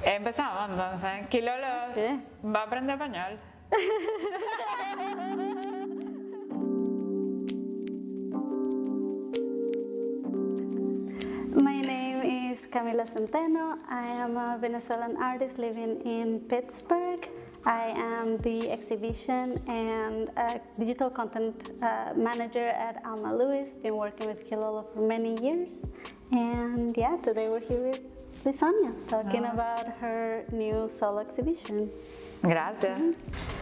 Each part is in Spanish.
Empezamos entonces. Kilolo ¿Qué? va a aprender español. My name is Camila Centeno. I am a Venezuelan artist living in Pittsburgh. I am the exhibition and digital content manager at Alma Lewis. Been working with Kilolo for many years. And yeah, today we're here with Lisania talking about her new solo exhibition. Gracias.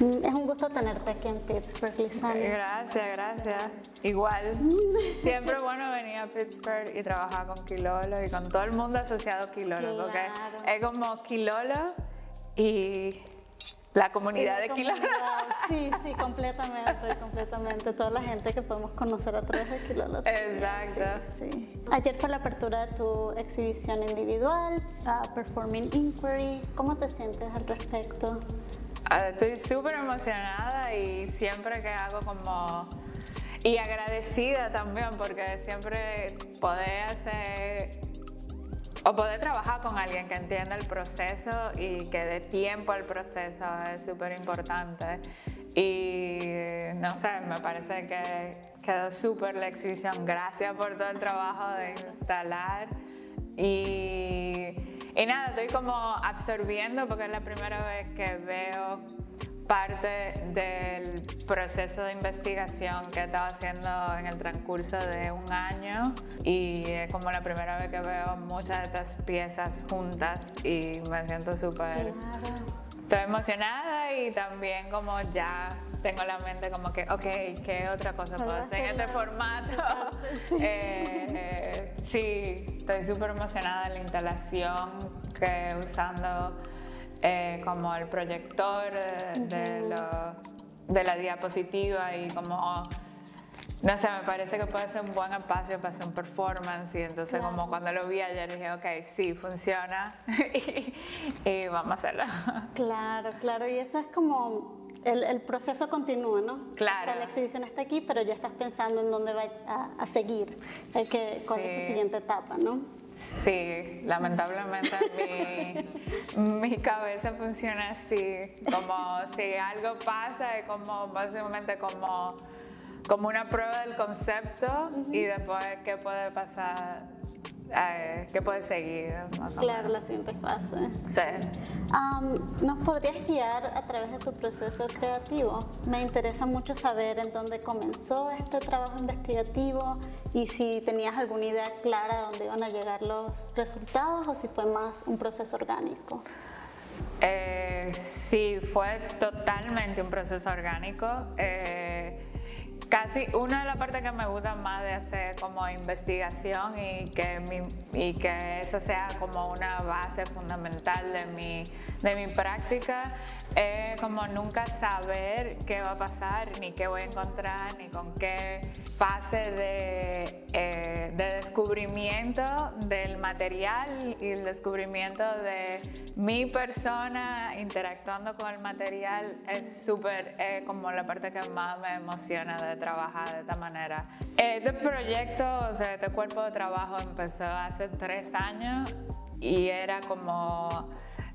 Es un gusto tenerte aquí en Pittsburgh, Lisania. Gracias. Igual. Siempre es bueno venir a Pittsburgh y trabajar con Kilolo y con todo el mundo asociado a Kilolo, Claro. porque es como Kilolo y la comunidad de Kilolo. Sí, completamente. Toda la gente que podemos conocer a través de Kilolo. Exacto. Sí. Ayer fue la apertura de tu exhibición individual, Performing Inquiry. ¿Cómo te sientes al respecto? Estoy súper emocionada y siempre que hago como... Y agradecida también porque siempre poder hacer... O poder trabajar con alguien que entienda el proceso y que dé tiempo al proceso es súper importante. Y no sé, me parece que quedó súper la exhibición. Gracias por todo el trabajo de instalar. Y nada, estoy como absorbiendo porque es la primera vez que veo parte del proceso de investigación que he estado haciendo en el transcurso de un año y es como la primera vez que veo muchas de estas piezas juntas y me siento súper... Estoy emocionada y también como ya tengo la mente como que, ok, ¿qué otra cosa puedo hacer en este formato? Sí, estoy súper emocionada de la instalación que usando como el proyector de la diapositiva y como, no sé, me parece que puede ser un buen espacio para hacer un performance y entonces como cuando lo vi ayer dije, ok, sí, funciona y vamos a hacerlo. Claro, y eso es como el proceso continúa, ¿no? Claro. O sea, la exhibición está aquí, pero ya estás pensando en dónde va a seguir, cuál es tu siguiente etapa, ¿no? Sí, lamentablemente mi cabeza funciona así, como si algo pasa, es como básicamente como una prueba del concepto y después qué puede pasar, qué puede seguir, más o menos. Claro, la siguiente fase. Sí. ¿Nos podrías guiar a través de tu proceso creativo? Me interesa mucho saber en dónde comenzó este trabajo investigativo y si tenías alguna idea clara de dónde iban a llegar los resultados o si fue más un proceso orgánico. Sí, fue totalmente un proceso orgánico. Casi una de las partes que me gusta más de hacer como investigación y que esa sea como una base fundamental de mi práctica es como nunca saber qué va a pasar, ni qué voy a encontrar, ni con qué fase de descubrimiento del material y el descubrimiento de mi persona interactuando con el material es súper, como la parte que más me emociona de trabajar de esta manera. Este proyecto, o sea, este cuerpo de trabajo empezó hace 3 años y era como...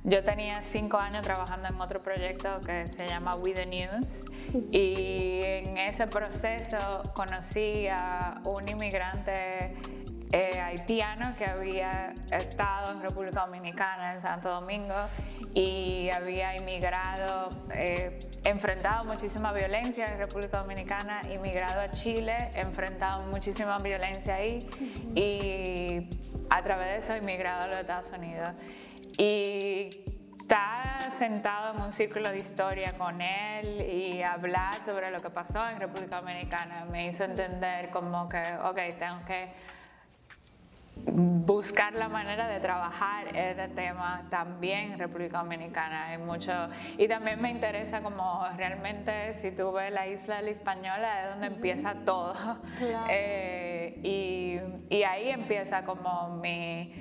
Yo tenía 5 años trabajando en otro proyecto que se llama We The News y en ese proceso conocí a un inmigrante haitiano que había estado en República Dominicana, en Santo Domingo, y había inmigrado, enfrentado muchísima violencia en República Dominicana, inmigrado a Chile, enfrentado muchísima violencia ahí y a través de eso inmigrado a los Estados Unidos. Y estar sentado en un círculo de historia con él y hablar sobre lo que pasó en República Dominicana me hizo entender como que, ok, tengo que buscar la manera de trabajar este tema también en República Dominicana. Hay mucho, y también me interesa como realmente, si tú ves la isla de la Española, es donde empieza todo. Claro. Y ahí empieza como mi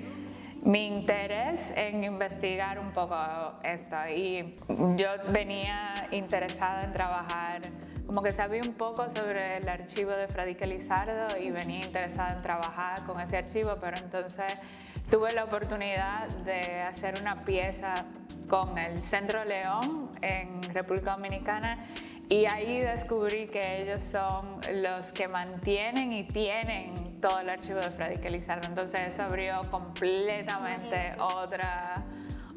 interés en investigar un poco esto. Y yo venía interesada en trabajar, como que sabía un poco sobre el archivo de Fradique Lizardo y venía interesada en trabajar con ese archivo, pero entonces tuve la oportunidad de hacer una pieza con el Centro León en República Dominicana y ahí descubrí que ellos son los que mantienen y tienen todo el archivo de Frederick Lizardo. Entonces eso abrió completamente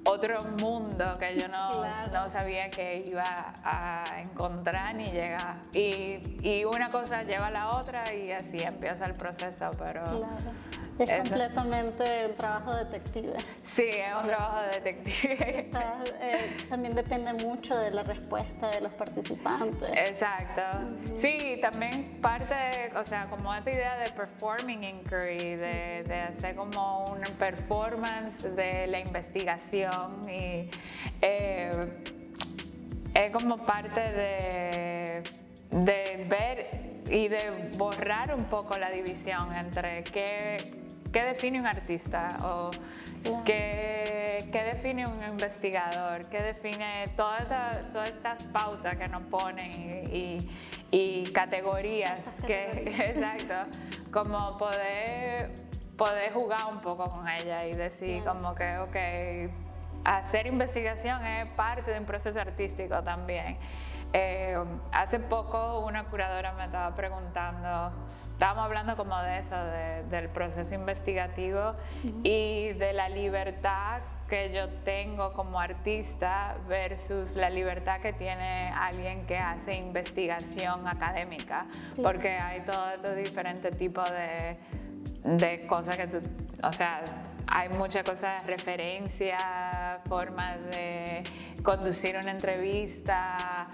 otro mundo que yo no sabía que iba a encontrar ni llegar. Y una cosa lleva a la otra y así empieza el proceso, pero... Claro. Es completamente un trabajo detective. Sí, es un trabajo de detective. También depende mucho de la respuesta de los participantes. Exacto. Sí, también parte, o sea, como esta idea de performing inquiry, de hacer como una performance de la investigación y es como parte de ver y de borrar un poco la división entre qué define un artista o qué define un investigador, qué define todas estas pautas que nos ponen y categorías que, exacto, como poder jugar un poco con ella y decir como que, ok, hacer investigación es parte de un proceso artístico también. Hace poco una curadora me estaba preguntando, estábamos hablando como de eso, del proceso investigativo y de la libertad que yo tengo como artista versus la libertad que tiene alguien que hace investigación académica, porque hay todo estos diferentes tipos de cosas que tú, o sea, hay muchas cosas de referencia, formas de conducir una entrevista,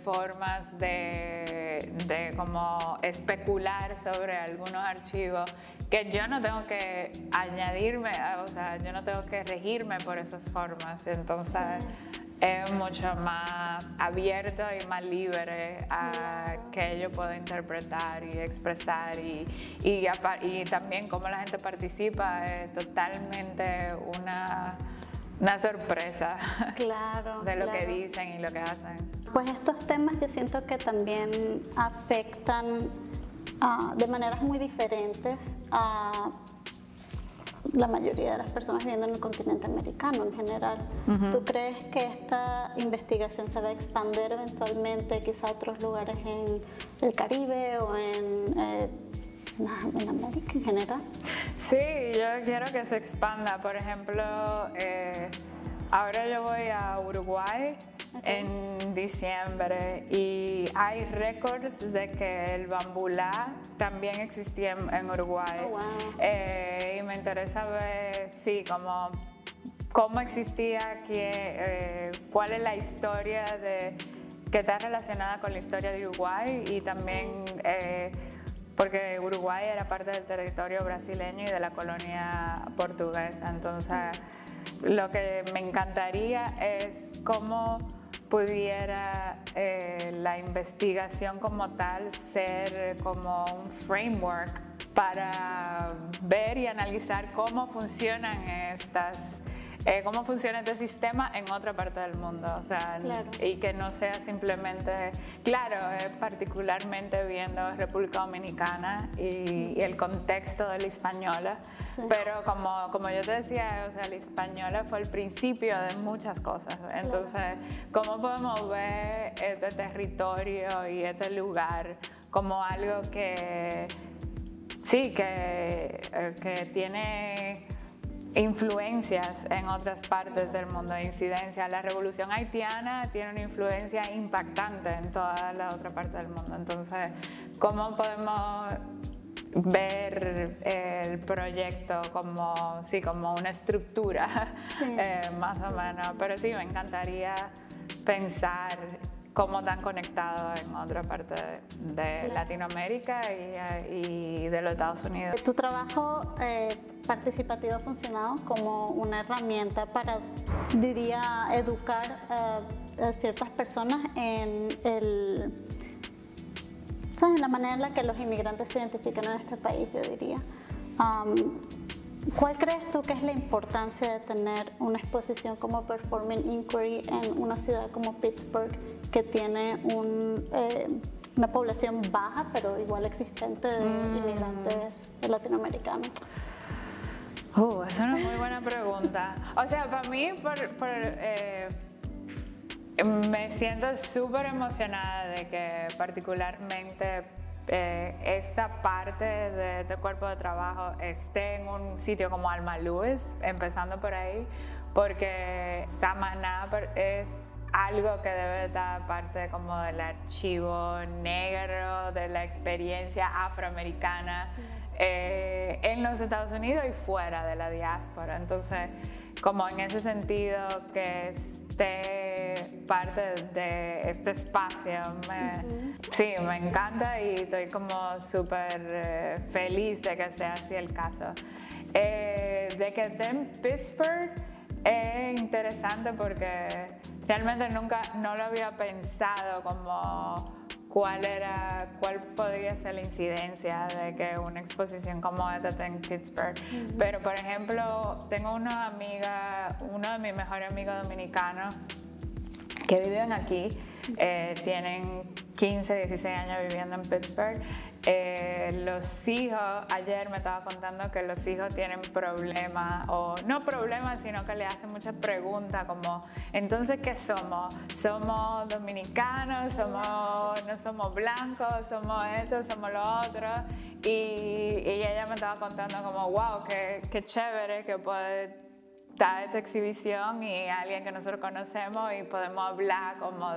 formas de como especular sobre algunos archivos que yo no tengo que añadirme, o sea, yo no tengo que regirme por esas formas. Entonces es mucho más abierto y más libre a que yo pueda interpretar y expresar y también cómo la gente participa es totalmente una sorpresa de lo que dicen y lo que hacen. Pues estos temas yo siento que también afectan de maneras muy diferentes a la mayoría de las personas viviendo en el continente americano en general. ¿Tú crees que esta investigación se va a expandir eventualmente quizá a otros lugares en el Caribe o en América en general? Sí, yo quiero que se expanda. Por ejemplo, ahora yo voy a Uruguay en diciembre y hay récords de que el bambulá también existía en Uruguay. Oh, wow. Y me interesa ver, sí, cómo existía aquí, cuál es la historia que está relacionada con la historia de Uruguay y también porque Uruguay era parte del territorio brasileño y de la colonia portuguesa. Entonces, lo que me encantaría es cómo pudiera la investigación como tal ser como un framework para ver y analizar cómo funcionan cómo funciona este sistema en otra parte del mundo, o sea, y que no sea simplemente, particularmente viendo República Dominicana y el contexto de la Hispaniola, pero como yo te decía, o sea, la Hispaniola fue el principio de muchas cosas, entonces, ¿cómo podemos ver este territorio y este lugar como algo que, sí, que tiene influencias en otras partes del mundo de incidencia? La revolución haitiana tiene una influencia impactante en toda la otra parte del mundo. Entonces, ¿cómo podemos ver el proyecto como una estructura más o menos? Pero sí, me encantaría pensar cómo están conectados en otra parte de Latinoamérica y de los Estados Unidos. Tu trabajo participativo ha funcionado como una herramienta para, diría, educar a ciertas personas en la manera en la que los inmigrantes se identifican en este país, yo diría. ¿Cuál crees tú que es la importancia de tener una exposición como Performing Inquiry en una ciudad como Pittsburgh, que tiene una población baja, pero igual existente de inmigrantes latinoamericanos? Es una muy buena pregunta. O sea, para mí, me siento súper emocionada de que particularmente esta parte de este cuerpo de trabajo esté en un sitio como Alma Lewis, empezando por ahí, porque Samaná es algo que debe estar parte como del archivo negro de la experiencia afroamericana en los Estados Unidos y fuera de la diáspora. Entonces, como en ese sentido que esté parte de este espacio, sí, me encanta y estoy como súper feliz de que sea así el caso. De que esté en Pittsburgh es interesante porque realmente no lo había pensado como cuál podría ser la incidencia de que una exposición como esta esté en Pittsburgh. Pero, por ejemplo, tengo uno de mis mejores amigos dominicanos que viven aquí, tienen 15, 16 años viviendo en Pittsburgh. Los hijos, ayer me estaba contando que los hijos tienen problemas, o no problemas, sino que le hacen muchas preguntas como, entonces, ¿qué somos? ¿Somos dominicanos? ¿No somos blancos? ¿Somos esto? ¿Somos lo otro? Y ella me estaba contando como, wow, qué chévere que puede estar esta exhibición y alguien que nosotros conocemos y podemos hablar como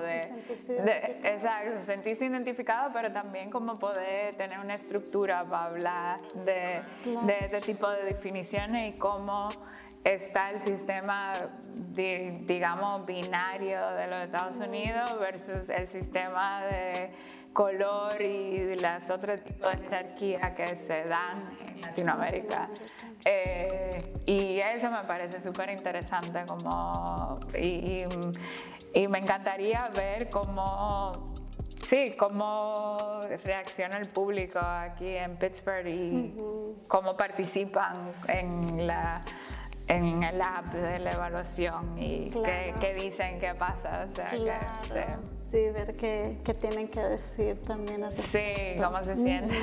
exacto, sentirse identificado, pero también como poder tener una estructura para hablar de este tipo de definiciones y cómo está el sistema, digamos, binario de los Estados Unidos versus el sistema de color y las otros tipos de jerarquía que se dan en Latinoamérica. Y eso me parece súper interesante y me encantaría ver cómo reacciona el público aquí en Pittsburgh y cómo participan en el app de la evaluación y qué dicen, qué pasa. O sea, sí, ver qué tienen que decir también. Sí, cómo se siente.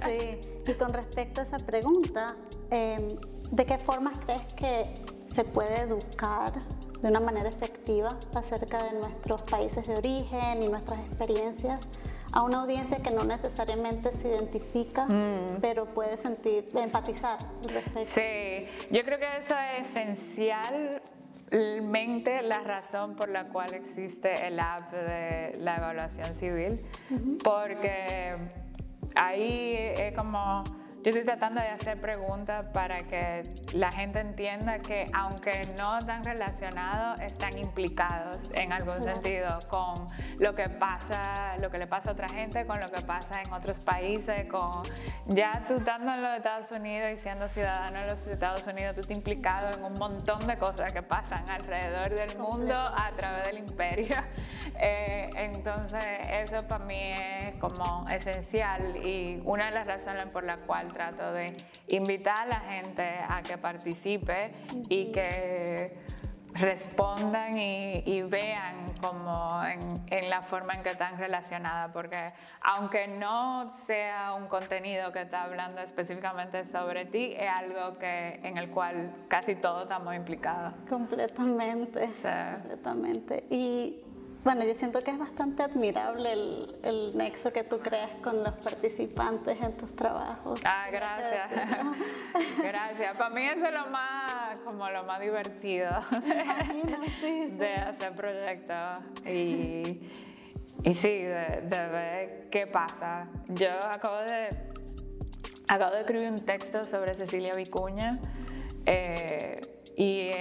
Sí, y con respecto a esa pregunta, ¿de qué formas crees que se puede educar de una manera efectiva acerca de nuestros países de origen y nuestras experiencias a una audiencia que no necesariamente se identifica, pero puede empatizar al respecto? Sí, yo creo que eso es esencialmente la razón por la cual existe el app de la evaluación civil, porque ahí es como, yo estoy tratando de hacer preguntas para que la gente entienda que aunque no están relacionados, están implicados en algún sentido con lo que le pasa a otra gente, con lo que pasa en otros países, ya tú estando en los Estados Unidos y siendo ciudadano de los Estados Unidos, tú estás implicado en un montón de cosas que pasan alrededor del mundo a través del imperio. Entonces eso para mí es como esencial y una de las razones por la cual trato de invitar a la gente a que participe y que respondan y vean como en la forma en que están relacionadas, porque aunque no sea un contenido que está hablando específicamente sobre ti, es algo en el cual casi todos estamos implicados. Completamente, sí. Completamente. Y bueno, yo siento que es bastante admirable el nexo que tú creas con los participantes en tus trabajos. Gracias. Gracias. Para mí eso es lo más divertido de hacer proyectos y sí, de ver qué pasa. Yo acabo de escribir un texto sobre Cecilia Vicuña y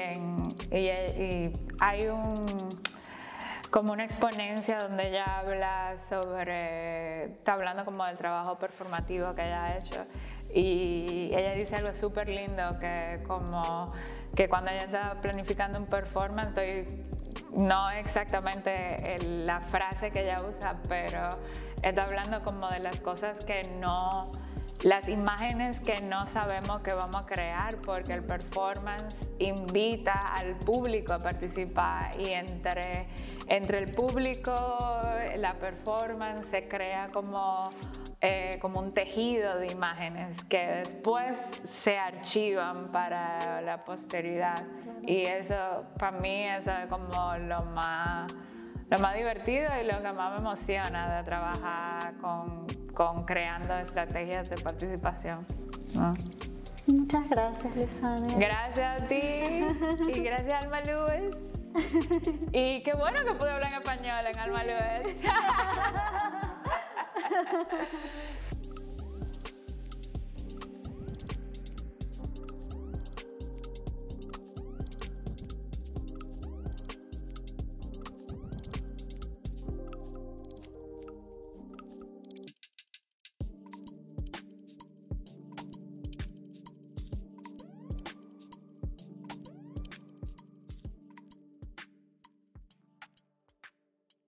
hay como una exponencia donde ella está hablando como del trabajo performativo que ella ha hecho y ella dice algo súper lindo que cuando ella está planificando un performance, no exactamente la frase que ella usa, pero está hablando como de las cosas las imágenes que no sabemos que vamos a crear, porque el performance invita al público a participar y entre el público la performance se crea como un tejido de imágenes que después se archivan para la posteridad. Y eso, para mí, eso es como lo más divertido y lo que más me emociona de trabajar con creando estrategias de participación, ¿no? Muchas gracias, Lizania. Gracias a ti y gracias a Alma Luz. Y qué bueno que pude hablar en español en Alma Luz.